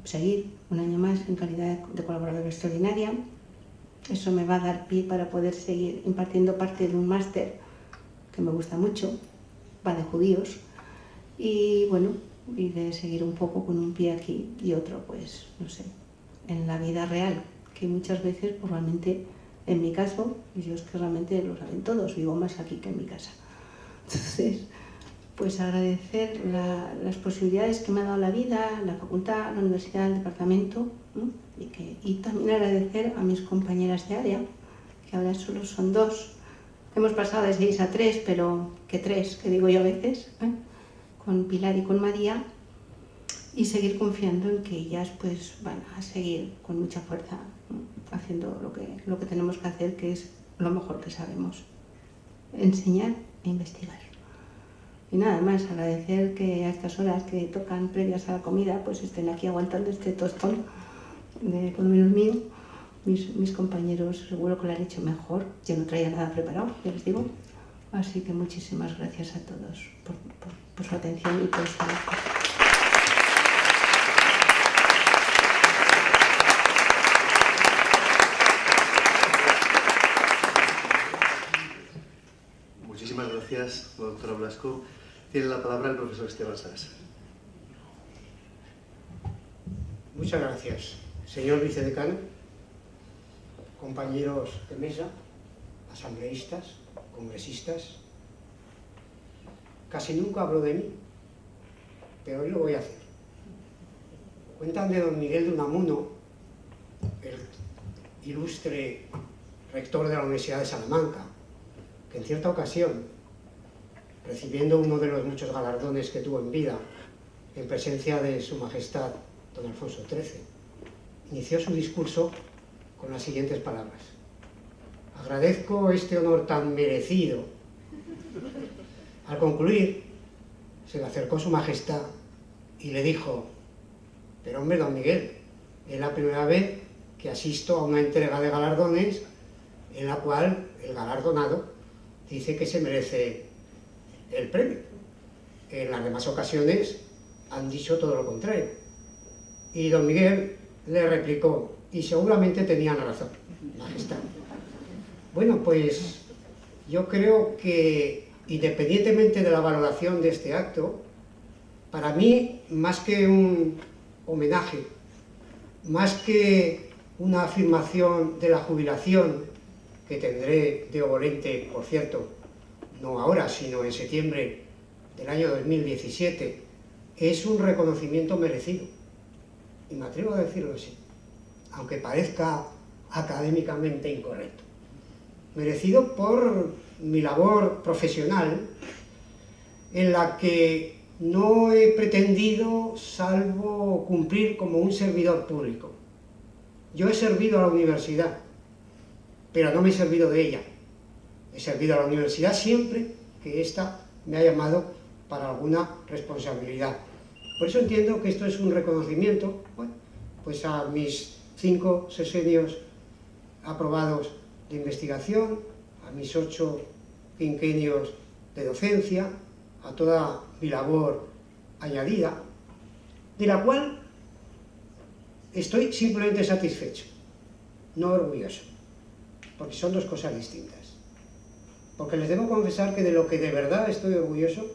seguir un año más en calidad de colaboradora extraordinaria. Eso me va a dar pie para poder seguir impartiendo parte de un máster que me gusta mucho, va de judíos, y bueno, y de seguir un poco con un pie aquí y otro, pues, no sé, en la vida real, que muchas veces, pues realmente, en mi caso, y yo es que realmente lo saben todos, vivo más aquí que en mi casa. Entonces, pues agradecer las posibilidades que me ha dado la vida, la facultad, la universidad, el departamento, ¿no? Y también agradecer a mis compañeras de área, que ahora solo son 2. Hemos pasado de 6 a 3, pero que 3, que digo yo a veces, con Pilar y con María, y seguir confiando en que ellas pues van a seguir con mucha fuerza, ¿no? Haciendo lo que tenemos que hacer, que es lo mejor que sabemos, enseñar e investigar. Y nada más, agradecer que a estas horas que tocan previas a la comida, pues estén aquí aguantando este tostón, por lo menos mío. Mis compañeros seguro que lo han hecho mejor. Yo no traía nada preparado, ya les digo. Así que muchísimas gracias a todos por su atención y por estar aquí. Muchísimas gracias, doctora Blasco. Tiene la palabra el profesor Esteban Sarasa. Muchas gracias, señor vicedecano, compañeros de mesa, asambleístas, congresistas. Casi nunca hablo de mí, pero hoy lo voy a hacer. Cuentan de don Miguel de Unamuno, el ilustre rector de la Universidad de Salamanca, que en cierta ocasión, recibiendo uno de los muchos galardones que tuvo en vida, en presencia de su majestad don Alfonso XIII, inició su discurso con las siguientes palabras: agradezco este honor tan merecido. Al concluir, se le acercó su majestad y le dijo: pero hombre, don Miguel, es la primera vez que asisto a una entrega de galardones en la cual el galardonado dice que se merece el premio. En las demás ocasiones han dicho todo lo contrario. Y don Miguel le replicó: y seguramente tenían razón, majestad. Bueno, pues yo creo que, independientemente de la valoración de este acto, para mí, más que un homenaje, más que una afirmación de la jubilación que tendré de obolente, por cierto, no ahora, sino en septiembre del año 2017, es un reconocimiento merecido. Y me atrevo a decirlo así, aunque parezca académicamente incorrecto. Merecido por mi labor profesional, en la que no he pretendido salvo cumplir como un servidor público. Yo he servido a la universidad, pero no me he servido de ella. He servido a la universidad siempre que ésta me ha llamado para alguna responsabilidad. Por eso entiendo que esto es un reconocimiento, bueno, pues a mis 5 sexenios aprobados de investigación, a mis 8 quinquenios de docencia, a toda mi labor añadida, de la cual estoy simplemente satisfecho, no orgulloso, porque son dos cosas distintas. Porque les debo confesar que de lo que de verdad estoy orgulloso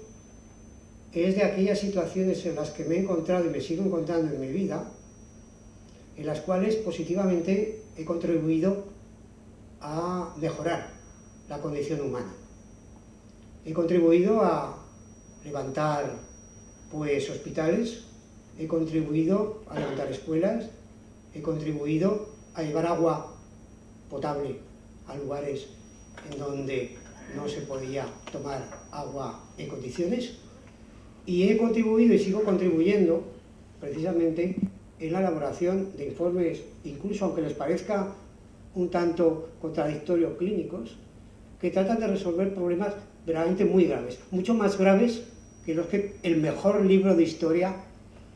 es de aquellas situaciones en las que me he encontrado y me sigo encontrando en mi vida, en las cuales positivamente he contribuido a mejorar la condición humana. He contribuido a levantar pues hospitales, he contribuido a levantar escuelas, he contribuido a llevar agua potable a lugares en donde no se podía tomar agua en condiciones, y he contribuido y sigo contribuyendo precisamente en la elaboración de informes, incluso aunque les parezca un tanto contradictorio, clínicos, que tratan de resolver problemas verdaderamente muy graves, mucho más graves que los que el mejor libro de historia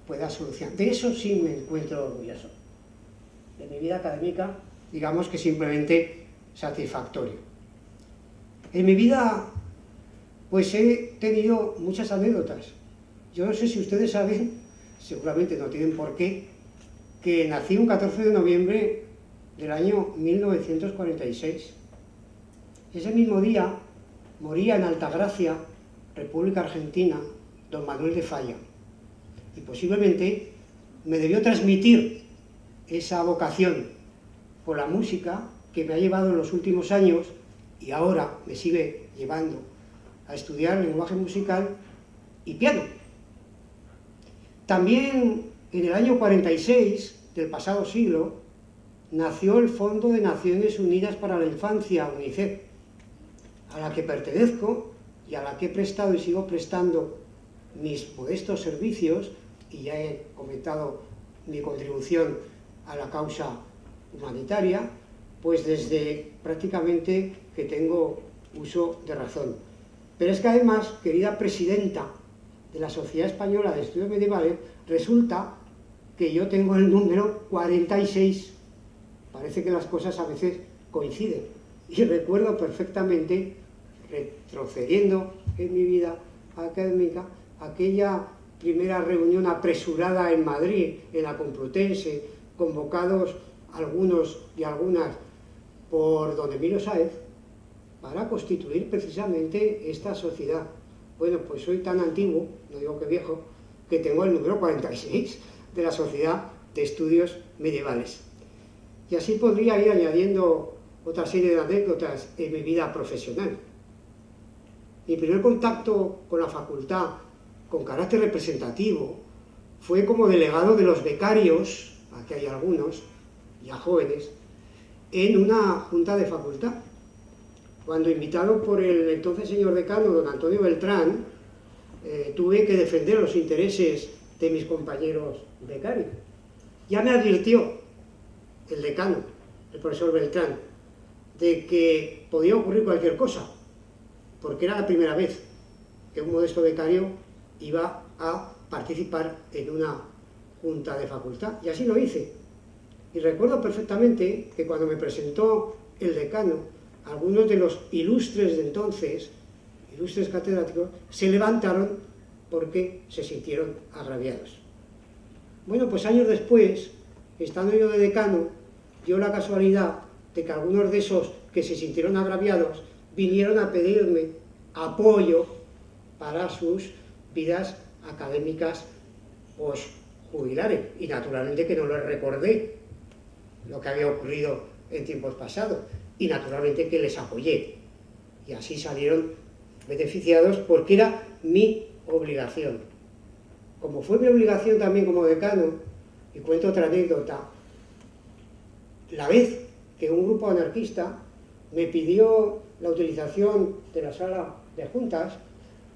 pueda solucionar. De eso sí me encuentro orgulloso. De mi vida académica, digamos que simplemente satisfactorio. En mi vida, pues he tenido muchas anécdotas. Yo no sé si ustedes saben, seguramente no tienen por qué, que nací un 14 de noviembre del año 1946. Ese mismo día moría en Altagracia, República Argentina, don Manuel de Falla. Y posiblemente me debió transmitir esa vocación por la música que me ha llevado en los últimos años, y ahora me sigue llevando a estudiar lenguaje musical y piano. También en el año 46 del pasado siglo nació el Fondo de Naciones Unidas para la Infancia, UNICEF, a la que pertenezco y a la que he prestado y sigo prestando mis modestos servicios, y ya he comentado mi contribución a la causa humanitaria, pues desde prácticamente que tengo uso de razón. Pero es que además, querida presidenta de la Sociedad Española de Estudios Medievales, resulta que yo tengo el número 46. Parece que las cosas a veces coinciden. Y recuerdo perfectamente, retrocediendo en mi vida académica, aquella primera reunión apresurada en Madrid, en la Complutense, convocados algunos y algunas por don Emilio Sáez, para constituir precisamente esta sociedad. Bueno, pues soy tan antiguo, no digo que viejo, que tengo el número 46 de la Sociedad de Estudios Medievales. Y así podría ir añadiendo otra serie de anécdotas en mi vida profesional. Mi primer contacto con la facultad, con carácter representativo, fue como delegado de los becarios, aquí hay algunos, ya jóvenes, en una junta de facultad. Cuando, invitado por el entonces señor decano, don Antonio Beltrán, tuve que defender los intereses de mis compañeros becarios. Ya me advirtió el decano, el profesor Beltrán, de que podía ocurrir cualquier cosa, porque era la primera vez que un modesto becario iba a participar en una junta de facultad, y así lo hice. Y recuerdo perfectamente que cuando me presentó el decano, algunos de los ilustres de entonces, ilustres catedráticos, se levantaron porque se sintieron agraviados. Bueno, pues años después, estando yo de decano, dio la casualidad de que algunos de esos que se sintieron agraviados vinieron a pedirme apoyo para sus vidas académicas posjubilares. Y naturalmente que no les recordé lo que había ocurrido en tiempos pasados. Y naturalmente que les apoyé. Y así salieron beneficiados porque era mi obligación. Como fue mi obligación también como decano, y cuento otra anécdota, la vez que un grupo anarquista me pidió la utilización de la sala de juntas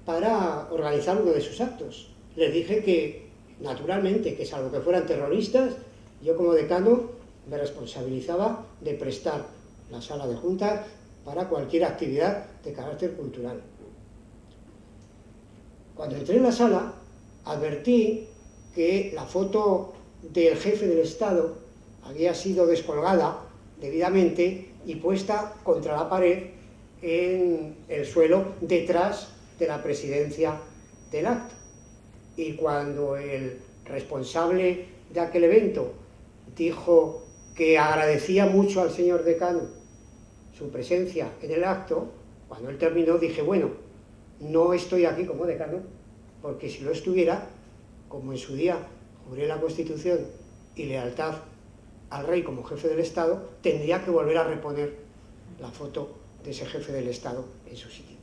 para organizar uno de sus actos. Les dije que, naturalmente, que salvo que fueran terroristas, yo como decano me responsabilizaba de prestar la sala de juntas para cualquier actividad de carácter cultural. Cuando entré en la sala, advertí que la foto del jefe del Estado había sido descolgada debidamente y puesta contra la pared en el suelo detrás de la presidencia del acto. Y cuando el responsable de aquel evento dijo que agradecía mucho al señor decano su presencia en el acto, cuando él terminó dije, bueno, no estoy aquí como decano, porque si lo estuviera, como en su día juré la Constitución y lealtad al rey como jefe del Estado, tendría que volver a reponer la foto de ese jefe del Estado en su sitio.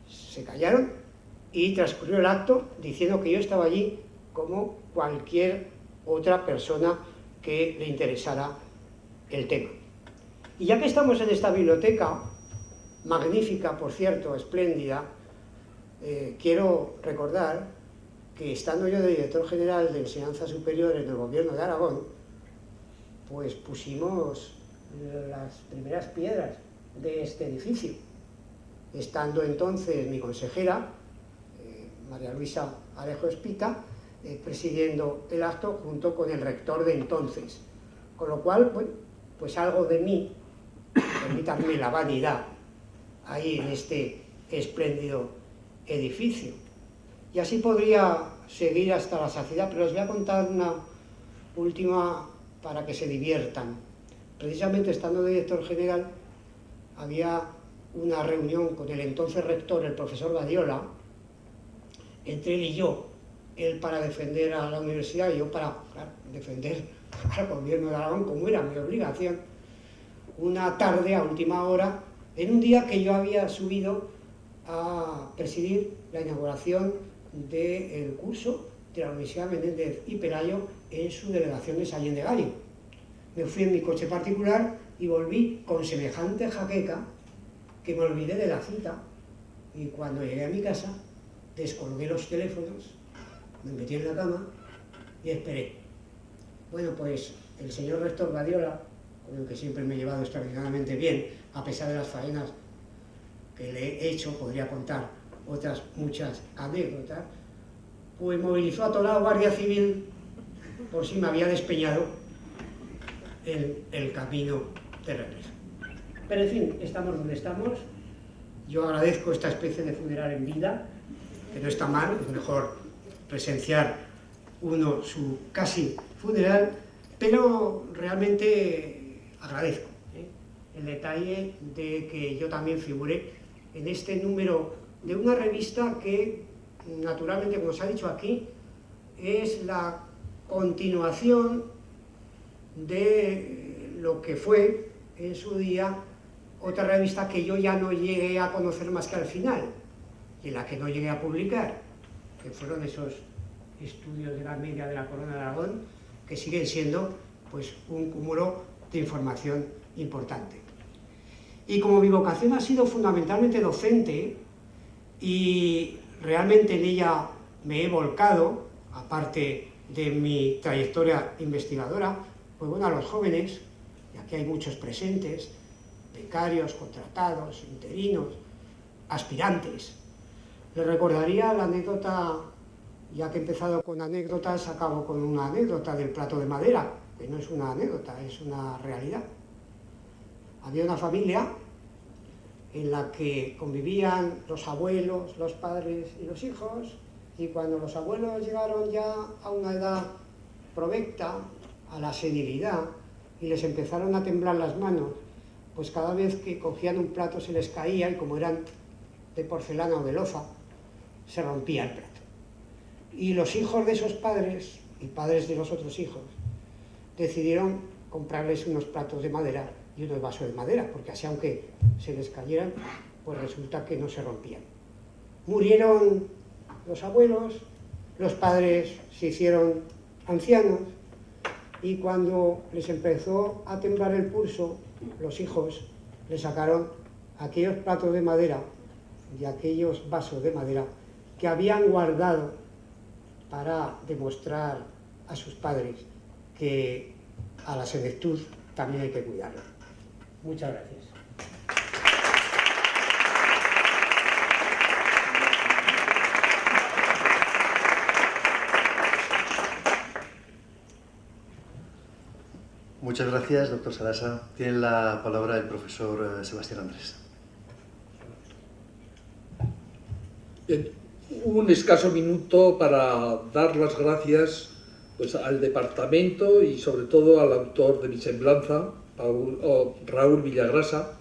Se callaron y transcurrió el acto diciendo que yo estaba allí como cualquier otra persona que le interesara el tema. Y ya que estamos en esta biblioteca, magnífica, por cierto, espléndida, quiero recordar que estando yo de director general de Enseñanza Superior en el Gobierno de Aragón, pues pusimos las primeras piedras de este edificio. Estando entonces mi consejera, María Luisa Alejo Espita, presidiendo el acto junto con el rector de entonces. Con lo cual, bueno, pues algo de mí, permítanme la vanidad, ahí en este espléndido edificio. Y así podría seguir hasta la saciedad, pero os voy a contar una última para que se diviertan. Precisamente estando de director general, había una reunión con el entonces rector, el profesor Badiola, entre él y yo, él para defender a la universidad y yo para, claro, defender al Gobierno de Aragón, como era mi obligación, una tarde a última hora, en un día que yo había subido a presidir la inauguración del curso de la Universidad Menéndez y Pelayo en su delegación de Sallén de Gario. Me fui en mi coche particular y volví con semejante jaqueca que me olvidé de la cita, y cuando llegué a mi casa descolgué los teléfonos, me metí en la cama y esperé. Bueno, pues el señor rector Badiola, con el que siempre me he llevado extraordinariamente bien, a pesar de las faenas que le he hecho, podría contar otras muchas anécdotas, pues movilizó a toda la Guardia Civil por si me había despeñado en el camino de regreso. Pero en fin, estamos donde estamos. Yo agradezco esta especie de funeral en vida, que no está mal, es mejor presenciar uno su casi funeral, pero realmente agradezco el detalle de que yo también figure en este número de una revista que, naturalmente, como se ha dicho aquí, es la continuación de lo que fue en su día otra revista que yo ya no llegué a conocer más que al final, y la que no llegué a publicar, que fueron esos estudios de la media de la Corona de Aragón, que siguen siendo pues un cúmulo de información importante. Y como mi vocación ha sido fundamentalmente docente, y realmente en ella me he volcado, aparte de mi trayectoria investigadora, pues bueno, a los jóvenes, y aquí hay muchos presentes, becarios, contratados, interinos, aspirantes, les recordaría la anécdota, ya que he empezado con anécdotas, acabo con una anécdota del plato de madera, que no es una anécdota, es una realidad. Había una familia en la que convivían los abuelos, los padres y los hijos, y cuando los abuelos llegaron ya a una edad provecta, a la senilidad, y les empezaron a temblar las manos, pues cada vez que cogían un plato se les caía, y como eran de porcelana o de loza, se rompía el plato. Y los hijos de esos padres, y padres de los otros hijos, decidieron comprarles unos platos de madera y unos vasos de madera, porque así, aunque se les cayeran, pues resulta que no se rompían. Murieron los abuelos, los padres se hicieron ancianos, y cuando les empezó a temblar el pulso, los hijos le sacaron aquellos platos de madera y aquellos vasos de madera que habían guardado para demostrar a sus padres que a la senectud también hay que cuidarla. Muchas gracias. Muchas gracias, doctor Sarasa. Tiene la palabra el profesor Sebastián Andrés. Un escaso minuto para dar las gracias pues, al departamento y sobre todo al autor de mi semblanza, Raúl Villagrasa,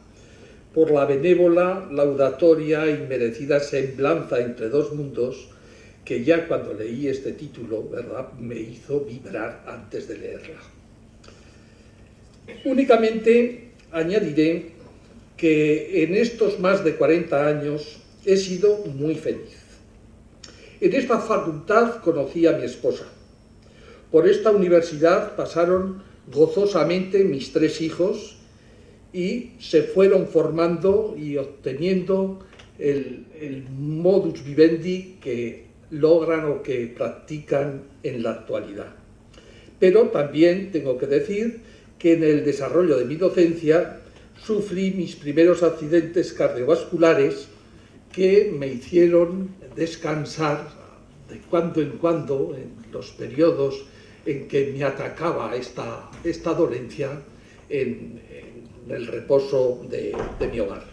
por la benévola, laudatoria y merecida semblanza entre dos mundos que ya cuando leí este título, ¿verdad?, me hizo vibrar antes de leerla. Únicamente añadiré que en estos más de 40 años he sido muy feliz. En esta facultad conocí a mi esposa. Por esta universidad pasaron gozosamente mis 3 hijos y se fueron formando y obteniendo el modus vivendi que logran o que practican en la actualidad. Pero también tengo que decir que en el desarrollo de mi docencia sufrí mis primeros accidentes cardiovasculares que me hicieron descansar de cuando en cuando en los periodos en que me atacaba esta dolencia en el reposo de mi hogar.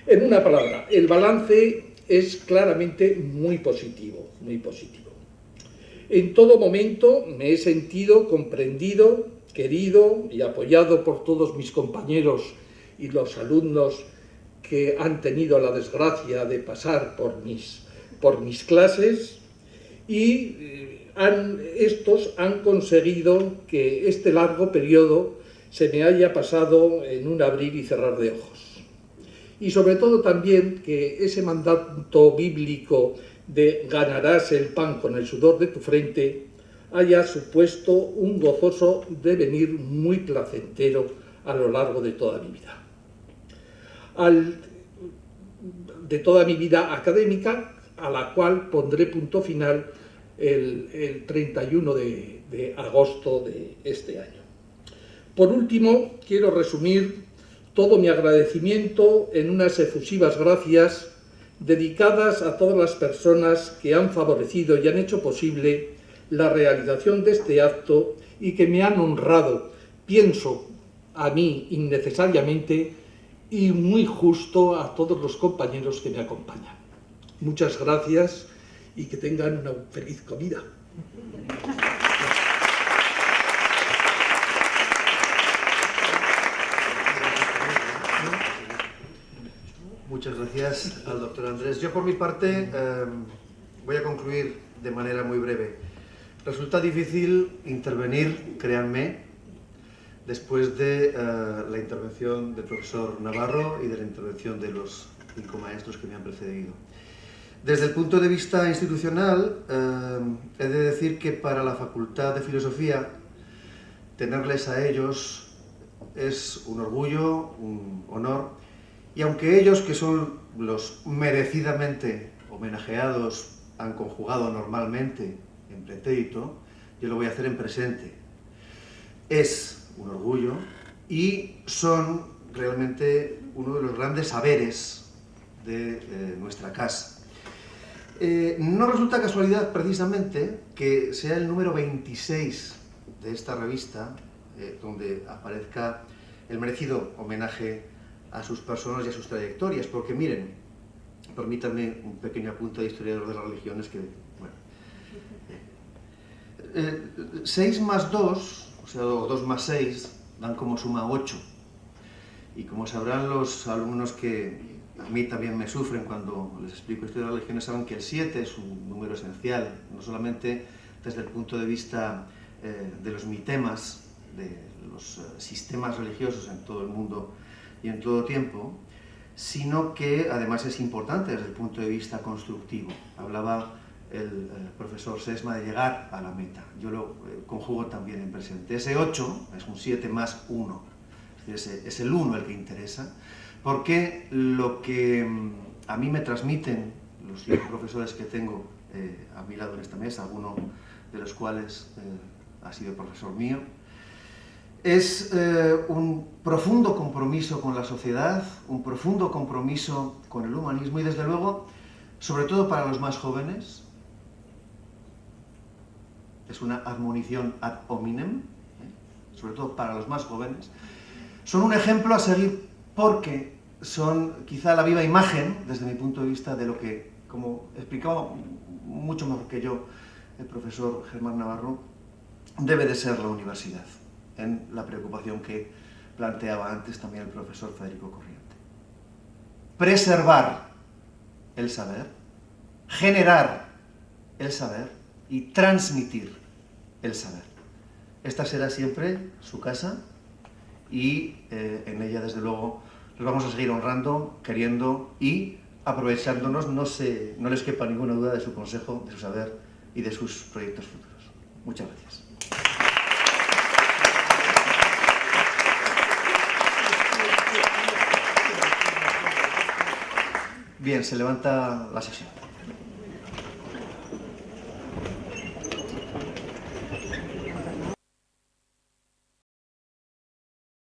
En una palabra, el balance es claramente muy positivo, muy positivo. En todo momento me he sentido comprendido, querido y apoyado por todos mis compañeros y los alumnos que han tenido la desgracia de pasar por mis clases, y estos han conseguido que este largo periodo se me haya pasado en un abrir y cerrar de ojos. Y sobre todo también que ese mandato bíblico de ganarás el pan con el sudor de tu frente haya supuesto un gozoso devenir muy placentero a lo largo de toda mi vida. De toda mi vida académica, a la cual pondré punto final el 31 de agosto de este año. Por último, quiero resumir todo mi agradecimiento en unas efusivas gracias dedicadas a todas las personas que han favorecido y han hecho posible la realización de este acto y que me han honrado, pienso, a mí innecesariamente y muy justo a todos los compañeros que me acompañan. Muchas gracias y que tengan una feliz comida. Muchas gracias al doctor Andrés. Yo por mi parte voy a concluir de manera muy breve. Resulta difícil intervenir, créanme, después de la intervención del profesor Navarro y de la intervención de los 5 maestros que me han precedido. Desde el punto de vista institucional, he de decir que para la Facultad de Filosofía tenerles a ellos es un orgullo, un honor, y aunque ellos, que son los merecidamente homenajeados, han conjugado normalmente en pretérito, yo lo voy a hacer en presente. Es un orgullo y son realmente uno de los grandes saberes de nuestra casa. No resulta casualidad precisamente que sea el número 26 de esta revista donde aparezca el merecido homenaje a sus personas y a sus trayectorias, porque miren, permítanme un pequeño apunte de historiador de las religiones que, bueno, 6 más 2, o sea, 2 más 6, dan como suma 8. Y como sabrán los alumnos que a mí también me sufren cuando les explico historia de las religiones, saben que el 7 es un número esencial, no solamente desde el punto de vista de los mitemas, de los sistemas religiosos en todo el mundo y en todo tiempo, sino que además es importante desde el punto de vista constructivo. Hablaba el profesor Sesma de llegar a la meta, yo lo conjugo también en presente. Ese 8 es un 7 más 1, es el 1 el que interesa, porque lo que a mí me transmiten los 5 profesores que tengo a mi lado en esta mesa, alguno de los cuales ha sido profesor mío, es un profundo compromiso con la sociedad, un profundo compromiso con el humanismo y, desde luego, sobre todo para los más jóvenes, es una admonición ad hominem, sobre todo para los más jóvenes, son un ejemplo a seguir porque son quizá la viva imagen, desde mi punto de vista, de lo que, como explicaba mucho mejor que yo el profesor Germán Navarro, debe de ser la universidad, en la preocupación que planteaba antes también el profesor Federico Corriente. Preservar el saber, generar el saber y transmitir el saber. Esta será siempre su casa y en ella, desde luego, los vamos a seguir honrando, queriendo y aprovechándonos, no les quepa ninguna duda de su consejo, de su saber y de sus proyectos futuros. Muchas gracias. Bien, se levanta la sesión.